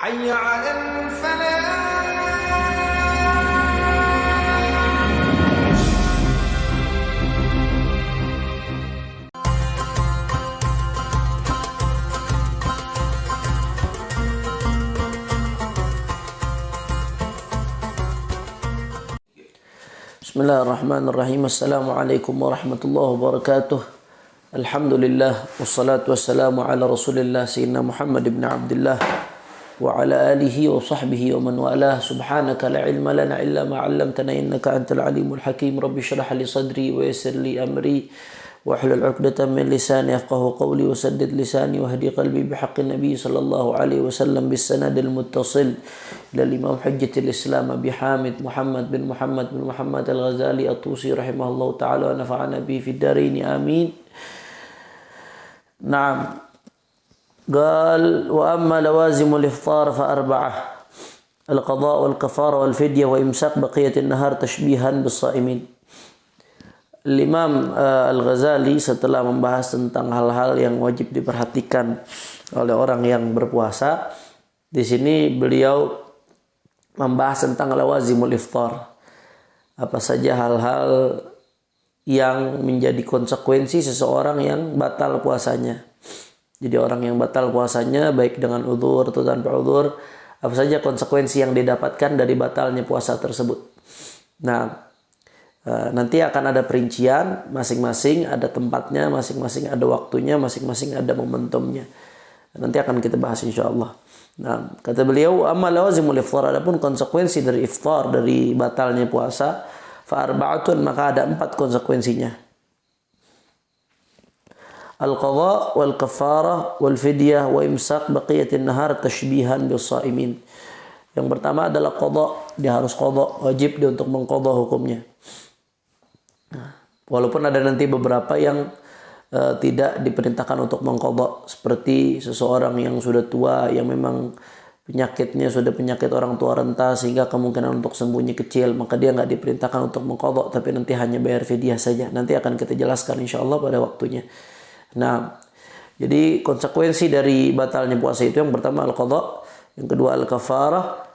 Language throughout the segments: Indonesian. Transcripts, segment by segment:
حي على الفلاح. Bismillahirrahmanirrahim. Assalamualaikum warahmatullahi wabarakatuh. Alhamdulillah wassalatu wassalamu ala Rasulillah sayyidina Muhammad ibn Abdullah wa ala alihi wa sahbihi wa man walah. Subhanaka la ilma lana illa ma 'allamtana innaka antal alimul hakim. Rabbi shrah li sadri wa yassir li amri wa hlul 'uqdatam min lisani yafqahu qawli wa saddid lisani wa hdi qalbi bihaqqi nabi sallallahu alaihi wasallam bis sanadil muttasil ila Imam Hujjatul Islam Abi Hamid Muhammad bin Muhammad Al-Ghazali At-Tusi rahimahullahu taala wa nafa'ana bihi fid dharain amin. Naam. Qal wa amma lawazimul iftar fa arba'ah. Al-qada' wal kafara wal fidya wa imsak baqiyatin nahar tashbihan bis-sha'imin. Imam Al-Ghazali setelah membahas tentang hal-hal yang wajib diperhatikan oleh orang yang berpuasa, di sini beliau membahas tentang lawazimul iftar. Apa saja hal-hal yang menjadi konsekuensi seseorang yang batal puasanya. Jadi orang yang batal puasanya baik dengan udzur atau tanpa udzur, apa saja konsekuensi yang didapatkan dari batalnya puasa tersebut. Nah, nanti akan ada perincian, masing-masing ada tempatnya, masing-masing ada waktunya, masing-masing ada momentumnya. Nanti akan kita bahas insyaallah. Nah, kata beliau, amma lawazimul iftar, adapun konsekuensi dari iftar, dari batalnya puasa, fa arba'atun, maka ada 4 konsekuensinya. Al-qadha wal kafarah wal fidyah wa imsak baqiyatin nahar tashbihan bis-sha'imin. Yang pertama adalah qadha, dia harus qadha, wajib dia untuk mengqadha hukumnya. Walaupun ada nanti beberapa yang tidak diperintahkan untuk mengqadha, seperti seseorang yang sudah tua yang memang penyakitnya sudah penyakit orang tua renta sehingga kemungkinan untuk sembuhnya kecil, maka dia nggak diperintahkan untuk mengqadha, tapi nanti hanya bayar fidyah saja. Nanti akan kita jelaskan insyaallah pada waktunya. Nah, jadi konsekuensi dari batalnya puasa itu yang pertama al-qadha, yang kedua al-kafarah.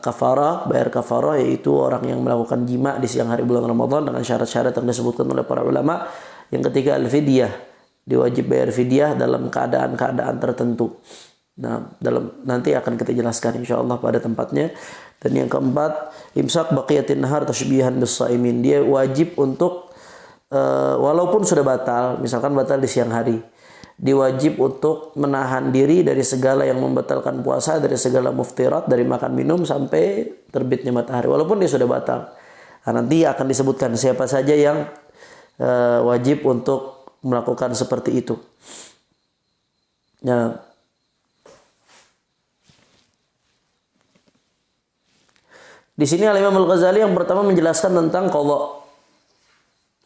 Kafarah, bayar kafarah, yaitu orang yang melakukan jima di siang hari bulan Ramadan dengan syarat-syarat yang disebutkan oleh para ulama. Yang ketiga al-fidyah, diwajib bayar fidyah dalam keadaan-keadaan tertentu. Nah, nanti akan kita jelaskan insyaallah pada tempatnya. Dan yang keempat, imsak baqiyatin nahar tashbihan bis-sha'imin. Dia wajib untuk walaupun sudah batal, misalkan batal di siang hari, diwajib untuk menahan diri dari segala yang membatalkan puasa, dari segala muftirat, dari makan minum sampai terbitnya matahari, walaupun dia sudah batal. Nah, nanti akan disebutkan siapa saja yang wajib untuk melakukan seperti itu. Nah, di sini Al-Imam Al-Ghazali yang pertama menjelaskan tentang qadha.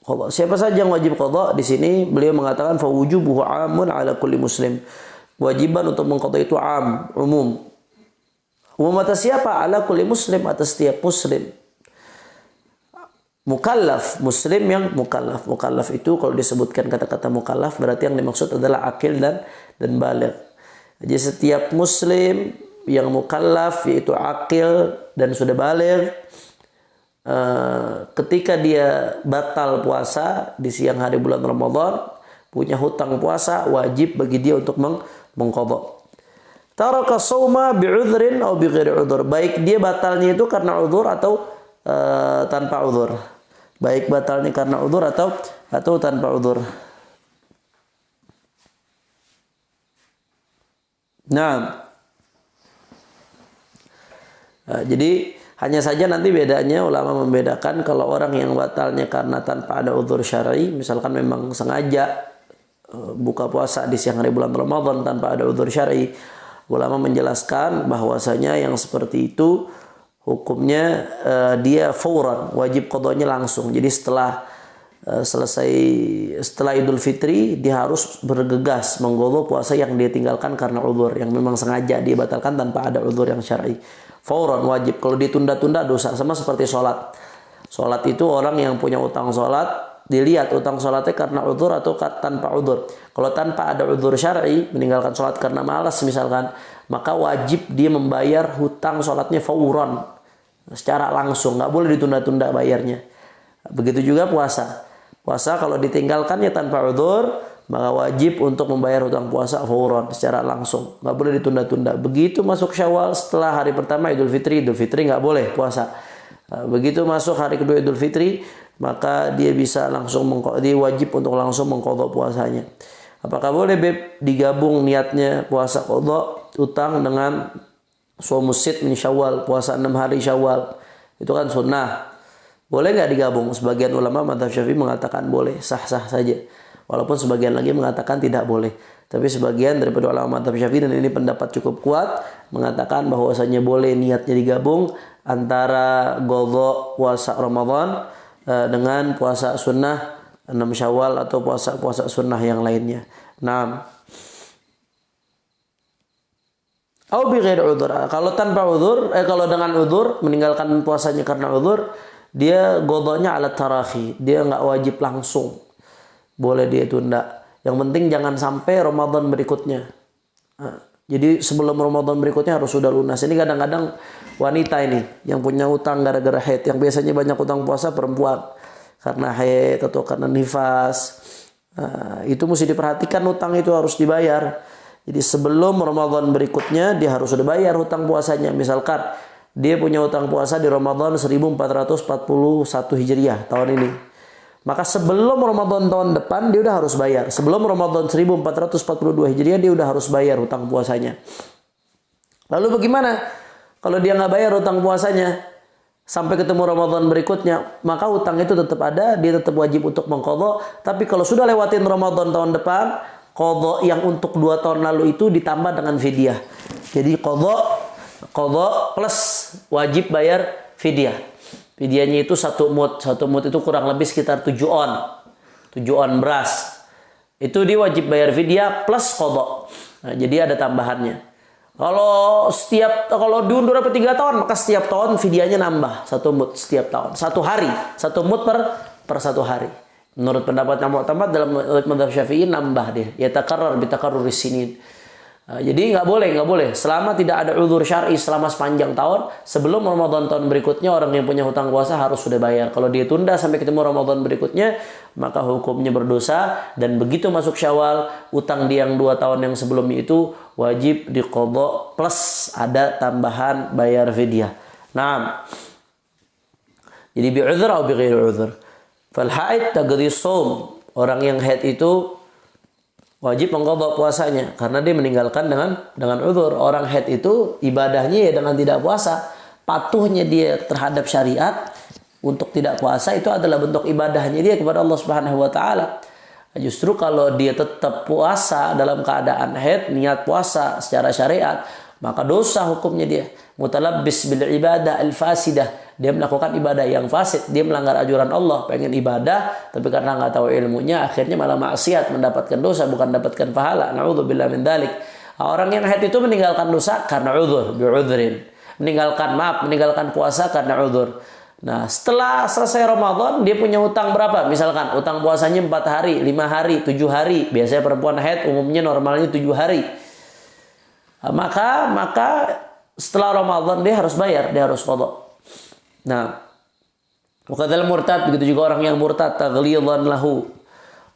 Siapa saja yang wajib qadha? Di sini beliau mengatakan fa wujubuhu 'amun 'ala kulli muslim. Kewajiban untuk mengqadha itu umum. Umum atas siapa? 'Ala kulli muslim, atas setiap muslim. Mukallaf, muslim yang mukallaf. Mukallaf itu kalau disebutkan kata-kata mukallaf berarti yang dimaksud adalah akil dan baligh. Jadi setiap muslim yang mukallaf yaitu akil dan sudah baligh, ketika dia batal puasa di siang hari bulan Ramadan, punya hutang puasa, wajib bagi dia untuk mengqadha. Taraka shauma bi'udhrin aw bighairi udhur. Baik dia batalnya itu karena udhur atau tanpa udhur. Baik batalnya karena udhur atau tanpa udhur. Nah, jadi hanya saja nanti bedanya ulama membedakan kalau orang yang batalnya karena tanpa ada udzur syar'i, misalkan memang sengaja buka puasa di siang hari bulan Ramadan tanpa ada udzur syar'i, ulama menjelaskan bahwasanya yang seperti itu hukumnya dia fauran, wajib qadhanya langsung. Jadi setelah Idul Fitri dia harus bergegas mengqadha puasa yang dia tinggalkan karena udzur yang memang sengaja dia batalkan tanpa ada udzur yang syar'i. Fauran, wajib. Kalau ditunda-tunda dosa, sama seperti sholat. Sholat itu orang yang punya utang sholat dilihat utang sholatnya karena udzur atau tanpa udzur. Kalau tanpa ada udzur syar'i, meninggalkan sholat karena malas misalkan, maka wajib dia membayar hutang sholatnya fauran, secara langsung, nggak boleh ditunda-tunda bayarnya. Begitu juga puasa. Puasa kalau ditinggalkannya tanpa udzur, maka wajib untuk membayar hutang puasa fauran, secara langsung, nggak boleh ditunda-tunda. Begitu masuk Syawal, setelah hari pertama Idul Fitri nggak boleh puasa. Begitu masuk hari kedua Idul Fitri, maka dia bisa langsung dia wajib untuk langsung mengqadha puasanya. Apakah boleh digabung niatnya puasa qadha utang dengan shaumus sit min Syawal, puasa 6 hari Syawal? Itu kan sunnah. Boleh nggak digabung? Sebagian ulama mazhab Syafi'i mengatakan boleh, sah-sah saja. Walaupun sebagian lagi mengatakan tidak boleh. Tapi sebagian daripada ulama mazhab Syafi'i, dan ini pendapat cukup kuat, mengatakan bahwasanya boleh niatnya digabung antara qadha puasa Ramadan dengan puasa sunnah 6 Syawal atau puasa sunnah yang lainnya. Nah, au bi ghairi udzur. Kalau tanpa udzur, kalau dengan udzur, meninggalkan puasanya karena udzur, dia qadhanya ala tarahi. Dia enggak wajib langsung. Boleh dia tunda. Yang penting jangan sampai Ramadan berikutnya. Jadi sebelum Ramadan berikutnya harus sudah lunas. Ini kadang-kadang wanita ini yang punya utang gara-gara haid, yang biasanya banyak utang puasa perempuan karena haid atau karena nifas. Itu mesti diperhatikan, utang itu harus dibayar. Jadi sebelum Ramadan berikutnya dia harus sudah bayar hutang puasanya. Misalkan dia punya utang puasa di Ramadan 1441 Hijriah tahun ini. Maka sebelum Ramadan tahun depan dia udah harus bayar. Sebelum Ramadan 1442 Hijriah dia udah harus bayar hutang puasanya. Lalu bagaimana kalau dia nggak bayar hutang puasanya sampai ketemu Ramadan berikutnya? Maka hutang itu tetap ada, dia tetap wajib untuk mengqadha. Tapi kalau sudah lewatin Ramadan tahun depan, qadha yang untuk 2 tahun lalu itu ditambah dengan fidyah. Jadi qadha plus wajib bayar fidyah. Fidyahnya itu 1 mud. 1 mud itu kurang lebih sekitar 7 on. 7 on beras. Itu dia wajib bayar fidyah plus qadha. Nah, jadi ada tambahannya. Kalau diundur sampai 3 tahun, maka setiap tahun fidyahnya nambah 1 mud setiap tahun. 1 hari, 1 mud per 1 hari. Menurut pendapat yang mu'tamad dalam mazhab Syafi'i nambah dia. Ya takarrar bi takarruris sinin. Jadi nggak boleh. Selama tidak ada udzur syar'i selama sepanjang tahun, sebelum Ramadan tahun berikutnya orang yang punya hutang puasa harus sudah bayar. Kalau dia tunda sampai ketemu Ramadan berikutnya, maka hukumnya berdosa. Dan begitu masuk Syawal, utang dia yang 2 tahun yang sebelumnya itu wajib diqadha plus ada tambahan bayar fidyah. Nah, jadi bi udzur atau bi ghairi udzur. Fal haid taqdi shaum. Orang yang haid itu wajib mengqadha puasanya karena dia meninggalkan dengan udzur. Orang haid itu ibadahnya ya dengan tidak puasa. Patuhnya dia terhadap syariat untuk tidak puasa itu adalah bentuk ibadahnya dia kepada Allah Subhanahu wa taala. Justru kalau dia tetap puasa dalam keadaan haid, niat puasa secara syariat, maka dosa hukumnya dia. Mutalabbis bil ibadah al fasidah. Dia melakukan ibadah yang fasid, dia melanggar ajaran Allah, pengen ibadah tapi karena nggak tahu ilmunya akhirnya malah maksiat, mendapatkan dosa bukan mendapatkan pahala. Na'udzubillah min dzalik. Orang yang haid itu meninggalkan dosa karena udzur, bi'udzrin. Meninggalkan puasa karena udzur. Nah, setelah selesai Ramadan dia punya utang berapa? Misalkan utang puasanya 4 hari, 5 hari, 7 hari. Biasanya perempuan haid umumnya normalnya 7 hari. Maka setelah Ramadan dia harus bayar, dia harus qadha. Nah, wakadzal murtad, begitu juga orang yang murtad, taghlidhan lahu.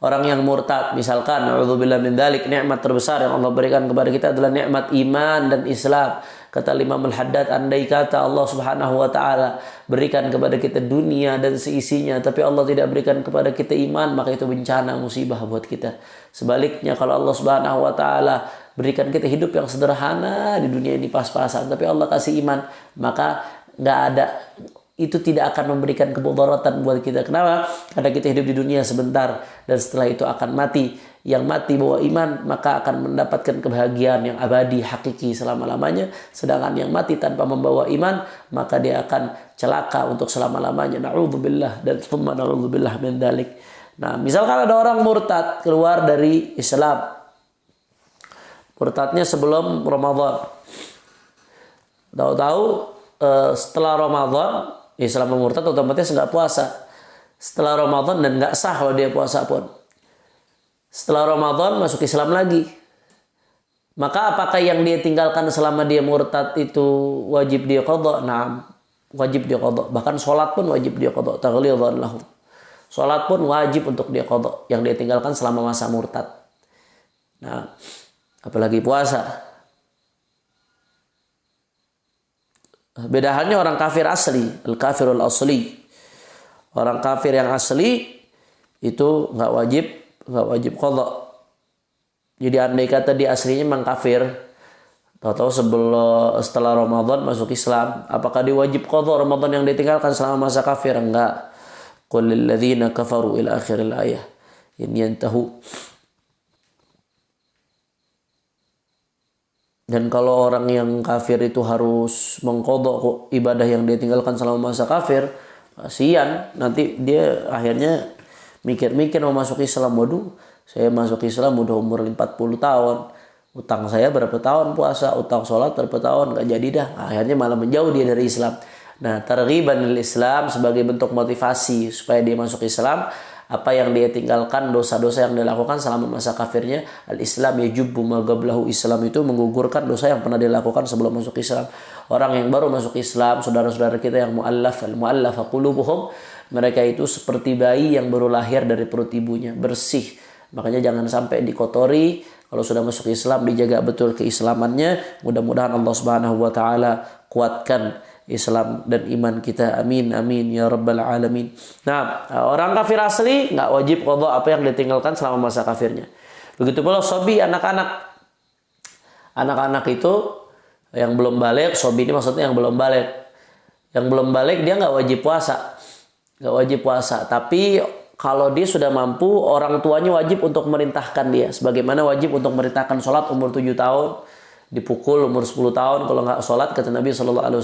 Orang yang murtad, misalkan na'udzubillah min dzalik, nikmat terbesar yang Allah berikan kepada kita adalah nikmat iman dan Islam. Kata Imam Al-Haddad, andai kata Allah Subhanahu wa taala berikan kepada kita dunia dan seisinya, tapi Allah tidak berikan kepada kita iman, maka itu bencana, musibah buat kita. Sebaliknya kalau Allah Subhanahu wa taala berikan kita hidup yang sederhana di dunia ini pas-pasan, tapi Allah kasih iman, maka itu tidak akan memberikan kemudaratan buat kita. Kenapa? Karena kita hidup di dunia sebentar dan setelah itu akan mati. Yang mati bawa iman maka akan mendapatkan kebahagiaan yang abadi, hakiki selama-lamanya. Sedangkan yang mati tanpa membawa iman maka dia akan celaka untuk selama-lamanya. Na'udzubillah dan tsumma na'udzubillah min dzalik. Nah, misalkan ada orang murtad keluar dari Islam. Murtadnya sebelum Ramadan. Tahu-tahu setelah Ramadan Islam murtad otomatis nggak puasa. setelah Ramadan dan nggak sah kalau dia puasa pun. Setelah Ramadan masuk Islam lagi. Maka apakah yang dia tinggalkan selama dia murtad itu wajib dia qadha? Naam, wajib dia qadha. Bahkan sholat pun wajib dia qadha. Taghlidhan lahu. Sholat pun wajib untuk dia qadha yang dia tinggalkan selama masa murtad. Nah, apalagi puasa. Beda halnya orang kafir asli, al-kafirul asli. Orang kafir yang asli itu nggak wajib qadha. Jadi andai kata dia aslinya memang kafir, tahu-tahu setelah Ramadan masuk Islam, apakah dia wajib qadha Ramadan yang ditinggalkan selama masa kafir? Enggak. Qul lil ladzina kafaru ila akhiril ayah in yantahu. Dan kalau orang yang kafir itu harus mengqadha ibadah yang dia tinggalkan selama masa kafir, kasihan, nanti dia akhirnya mikir-mikir mau masuk Islam. Waduh, saya masuk Islam udah umur 40 tahun. Utang saya berapa tahun puasa, utang sholat berapa tahun, gak jadi dah. Akhirnya malah menjauh dia dari Islam. Nah, targhiban lil Islam sebagai bentuk motivasi supaya dia masuk Islam. Apa yang dia tinggalkan, dosa-dosa yang dia lakukan selama masa kafirnya. Al-Islam yajubbu ma qablahu. Islam itu menggugurkan dosa yang pernah dilakukan sebelum masuk Islam. Orang yang baru masuk Islam, saudara-saudara kita yang mu'allaf qulubuhum, mereka itu seperti bayi yang baru lahir dari perut ibunya, bersih. Makanya jangan sampai dikotori. Kalau sudah masuk Islam, dijaga betul keislamannya. Mudah-mudahan Allah Subhanahu wa taala kuatkan Islam dan iman kita. Amin amin ya rabbal alamin. Nah, orang kafir asli nggak wajib qadha apa yang ditinggalkan selama masa kafirnya. Begitu pula sobi, anak-anak. Anak-anak itu yang belum balik, sobi ini maksudnya yang belum balik. Yang belum balik dia nggak wajib puasa. Nggak wajib puasa, tapi kalau dia sudah mampu, orang tuanya wajib untuk memerintahkan dia. Sebagaimana wajib untuk memerintahkan sholat umur 7 tahun, dipukul umur 10 tahun kalau nggak sholat, kata Nabi SAW.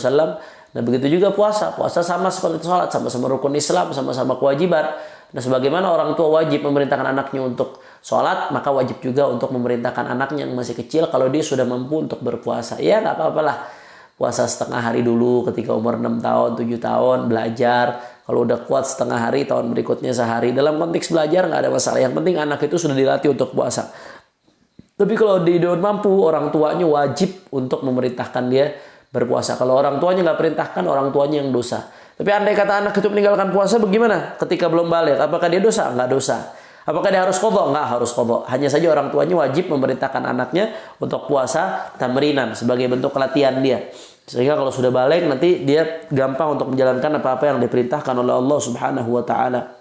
Nah, begitu juga puasa. Puasa sama seperti sholat, sama-sama rukun Islam, sama-sama kewajiban. Nah, sebagaimana orang tua wajib memerintahkan anaknya untuk sholat, maka wajib juga untuk memerintahkan anaknya yang masih kecil kalau dia sudah mampu untuk berpuasa. Ya, nggak apa-apalah. Puasa setengah hari dulu ketika umur 6 tahun, 7 tahun, belajar. Kalau udah kuat setengah hari, tahun berikutnya sehari. Dalam konteks belajar nggak ada masalah. Yang penting anak itu sudah dilatih untuk puasa. Tapi kalau dia tidak mampu, orang tuanya wajib untuk memerintahkan dia berpuasa. Kalau orang tuanya nggak perintahkan, orang tuanya yang dosa. Tapi andai kata anak itu meninggalkan puasa, bagaimana ketika belum balik? Apakah dia dosa? Nggak dosa. Apakah dia harus qadha? Nggak harus qadha. Hanya saja orang tuanya wajib memerintahkan anaknya untuk puasa tamrinan sebagai bentuk pelatihan dia. Sehingga kalau sudah balik nanti dia gampang untuk menjalankan apa-apa yang diperintahkan oleh Allah Subhanahu wa taala.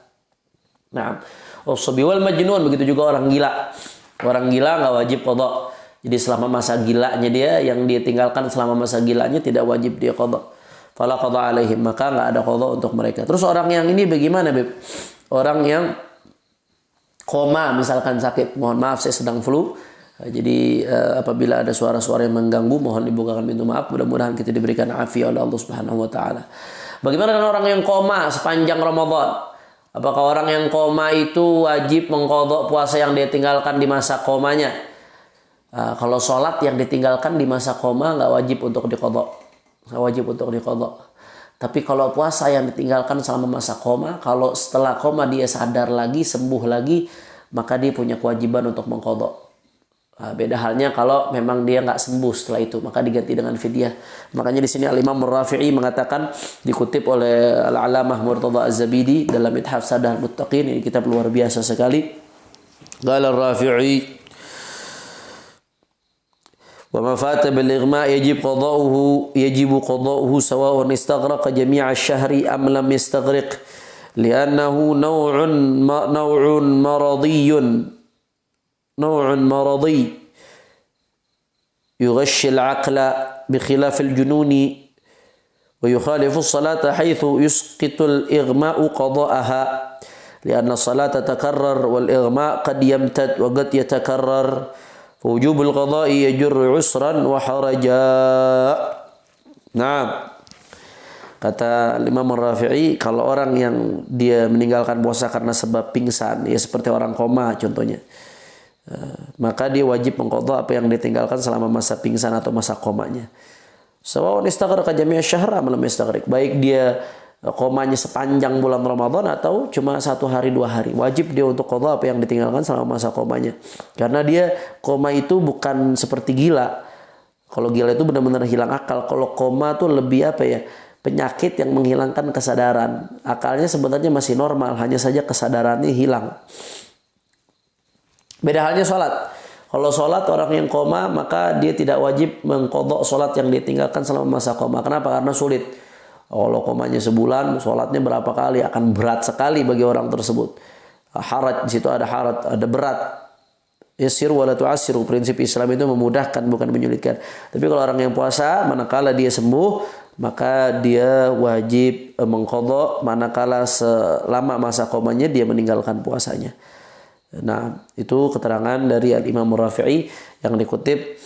Nah, was-sabi wal majnun, begitu juga orang gila. Orang gila nggak wajib qadha. Jadi selama masa gilanya dia, yang dia tinggalkan selama masa gilanya tidak wajib dia qadha. Fala qadha alaihim, maka nggak ada qadha untuk mereka. Terus orang yang ini bagaimana, Beb? Orang yang koma misalkan sakit, mohon maaf saya sedang flu. Jadi apabila ada suara-suara yang mengganggu, mohon dibukakan pintu maaf. Mudah-mudahan kita diberikan afiat oleh Allah Subhanahu wa taala. Bagaimana dengan orang yang koma sepanjang Ramadan? Apakah orang yang koma itu wajib mengqadha puasa yang dia tinggalkan di masa komanya? Kalau sholat yang ditinggalkan di masa koma nggak wajib untuk diqadha. Nggak wajib untuk diqadha. Tapi kalau puasa yang ditinggalkan selama masa koma, kalau setelah koma dia sadar lagi, sembuh lagi, maka dia punya kewajiban untuk mengqadha. Beda halnya kalau memang dia nggak sembuh setelah itu, maka diganti dengan fidyah. Makanya di sini Al-Imam Ar-Rafi'i mengatakan, dikutip oleh Al-Alamah Murtada Az-Zabidi dalam Ithaf Sadah Al-Muttaqin, ini kitab luar biasa sekali. Qala Ar-Rafi'i, wa ma fata bil ighma yajib qada'uhu sawa'un istaghraqa jami' asy-syahri am lam yastaghriq li'annahu naw'un مرضي يغشي العقل بخلاف الجنون ويخالف الصلاة حيث يسقط الإغماء قضاءها لأن الصلاة تتكرر والإغماء قد يمتد وقد يتكرر فوجوب القضاء يجر عسرا وحرجا. Nah, kata Imam Ar-Rafi'i, kalau orang yang dia meninggalkan puasa karena sebab pingsan, ya seperti orang koma contohnya, maka dia wajib mengqadha apa yang ditinggalkan selama masa pingsan atau masa komanya. Sawa'un istaghraqa jami' asy-syahr am lam yastaghriq. Baik dia komanya sepanjang bulan Ramadan atau cuma 1 hari 2 hari. Wajib dia untuk qadha apa yang ditinggalkan selama masa komanya. Karena dia koma itu bukan seperti gila. Kalau gila itu benar-benar hilang akal. Kalau koma tuh lebih apa ya? Penyakit yang menghilangkan kesadaran. Akalnya sebenarnya masih normal, hanya saja kesadarannya hilang. Beda halnya sholat. Kalau sholat orang yang koma maka dia tidak wajib mengqadha sholat yang ditinggalkan selama masa koma. Kenapa? Karena sulit. Kalau komanya sebulan, sholatnya berapa kali akan berat sekali bagi orang tersebut. Harat, di situ ada harat, ada berat. Yasir wala tu'assiru. Prinsip Islam itu memudahkan bukan menyulitkan. Tapi kalau orang yang puasa, manakala dia sembuh, maka dia wajib mengqadha manakala selama masa komanya dia meninggalkan puasanya. Nah, itu keterangan dari Al-Imam Rafi'i yang dikutip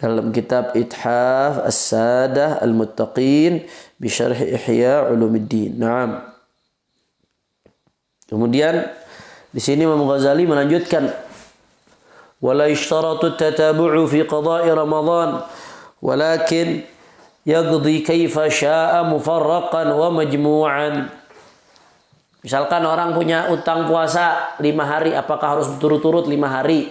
dalam kitab Ithaf As-Sadah Al-Muttaqin bi Syarh Ihya Ulumuddin. Naam. Kemudian di sini Imam Ghazali melanjutkan wala yashtaratu at-tatabu'u fi qada'i Ramadan walakin yaqdi kaifa syaa mufarraqan wa majmu'an. Misalkan orang punya utang puasa 5 hari, apakah harus berturut-turut 5 hari?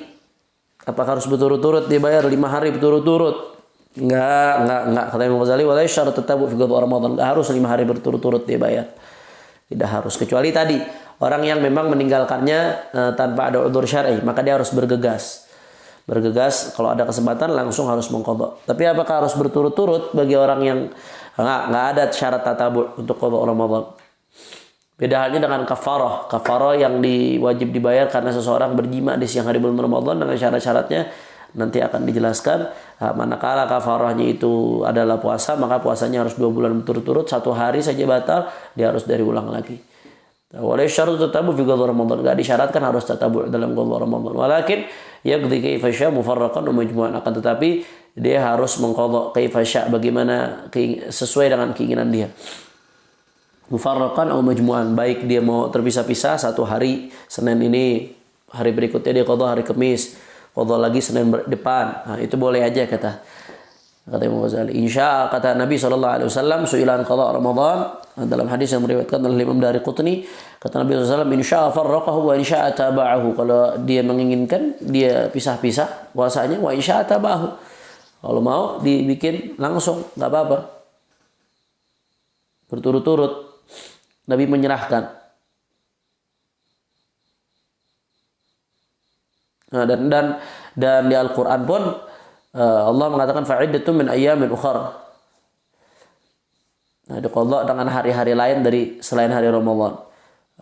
Apakah harus berturut-turut dibayar 5 hari berturut-turut? Enggak. Kata Imam Ghazali, wala syarat tatabu fi qada Ramadan. Enggak harus 5 hari berturut-turut dibayar. Tidak harus. Kecuali tadi, orang yang memang meninggalkannya tanpa ada udzur syar'i, maka dia harus bergegas. Bergegas kalau ada kesempatan langsung harus mengqadha. Tapi apakah harus berturut-turut bagi orang yang enggak ada syarat tatabu untuk qadha Ramadan? Beda halnya dengan kafarah. Kafarah yang wajib dibayar karena seseorang berjima di siang hari bulan Ramadan dengan syarat-syaratnya nanti akan dijelaskan. Manakala kafarahnya itu adalah puasa, maka puasanya harus 2 bulan berturut-turut. 1 hari saja batal, dia harus dari ulang lagi. Walai syarat tatabu fi qadha Ramadan. Enggak disyaratkan harus tatabu dalam qadha Ramadan. Walakin yaqdi kaifa syaa mufarraqan wa majmu'an. Akan tetapi dia harus mengqadha kaifa syaa bagaimana sesuai dengan keinginan dia. Mufarraqan atau majmu'an, baik dia mau terpisah-pisah 1 hari Senin ini, hari berikutnya dia qadha hari Kamis, qadha lagi Senin depan. Nah, itu boleh aja kata Imam Ghazali. Insya kata Nabi SAW, su'ilan qadha Ramadan, dalam hadis yang meriwayatkan oleh Imam Daraqutni, kata Nabi SAW, insya farraqahu wa insya taba'ahu. Kalau dia menginginkan dia pisah-pisah puasanya, wa insya taba'ahu. Kalau mau dibikin langsung, enggak apa-apa. Berturut-turut. Nabi menyerahkan. Nah, dan di Al-Qur'an pun Allah mengatakan fa'iddatun min ayyamin ukhar. Nah, diqadha dengan hari-hari lain dari selain hari Ramadan.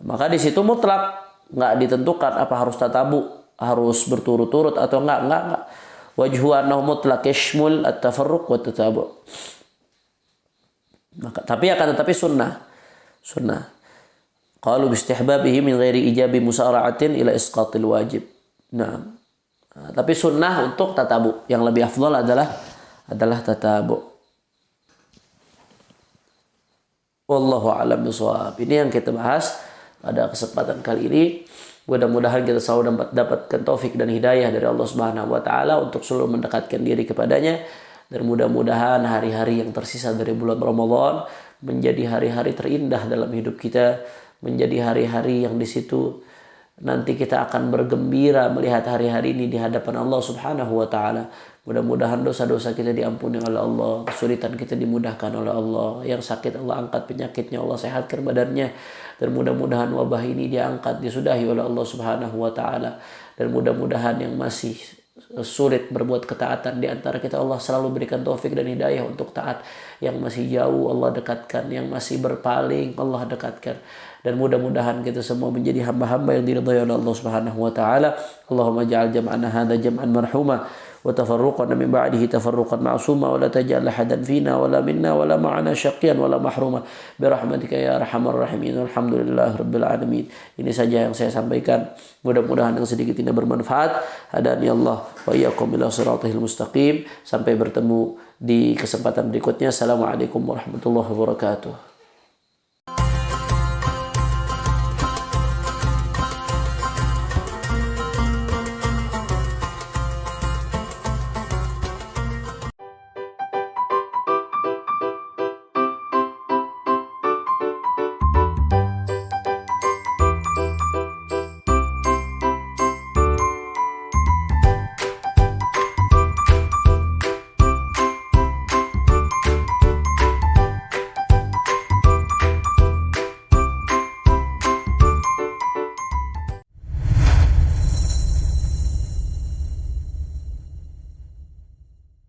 Maka di situ mutlak, enggak ditentukan apa harus tatabu, harus berturut-turut atau enggak. Wajhu annahu mutlaq yashmul at-tafarruq wa tatabu. Maka tetapi sunnah. Qalu bistihbabihi min ghairi ijabi musara'atin ila isqatil wajib. Nah, tapi sunnah untuk tatabu. Yang lebih afdal adalah tatabu. Wallahu a'lam bishawab. Ini yang kita bahas pada kesempatan kali ini. Mudah-mudahan kita selalu dapatkan taufik dan hidayah dari Allah Subhanahu wa taala untuk selalu mendekatkan diri kepadanya, dan mudah-mudahan hari-hari yang tersisa dari bulan Ramadan menjadi hari-hari terindah dalam hidup kita, menjadi hari-hari yang di situ nanti kita akan bergembira melihat hari-hari ini di hadapan Allah Subhanahu wa taala. Mudah-mudahan dosa-dosa kita diampuni oleh Allah, kesulitan kita dimudahkan oleh Allah, yang sakit Allah angkat penyakitnya, Allah sehatkan badannya, dan mudah-mudahan wabah ini diangkat, disudahi oleh Allah Subhanahu wa taala. Dan mudah-mudahan yang masih sulit berbuat ketaatan di antara kita, Allah selalu berikan taufik dan hidayah untuk taat. Yang masih jauh Allah dekatkan, yang masih berpaling Allah dekatkan. Dan mudah-mudahan kita semua menjadi hamba-hamba yang diridhai oleh Allah Subhanahu wa taala. Allahumma ja'al jam'ana hadza jam'an marhuma wa tafarruqana min ba'dihi tafarruqan ma'suma wa la taj'al ahadan fina wa la minna wa la ma'ana syaqqiyan wa la mahruma bi rahmatika ya arhamar rahimin. Alhamdulillahirabbil alamin. Ini saja yang saya sampaikan. Mudah-mudahan yang sedikit ini bermanfaat. Hadani Allah wa iyyakum ila siratal mustaqim. Sampai bertemu di kesempatan berikutnya. Assalamualaikum warahmatullahi wabarakatuh.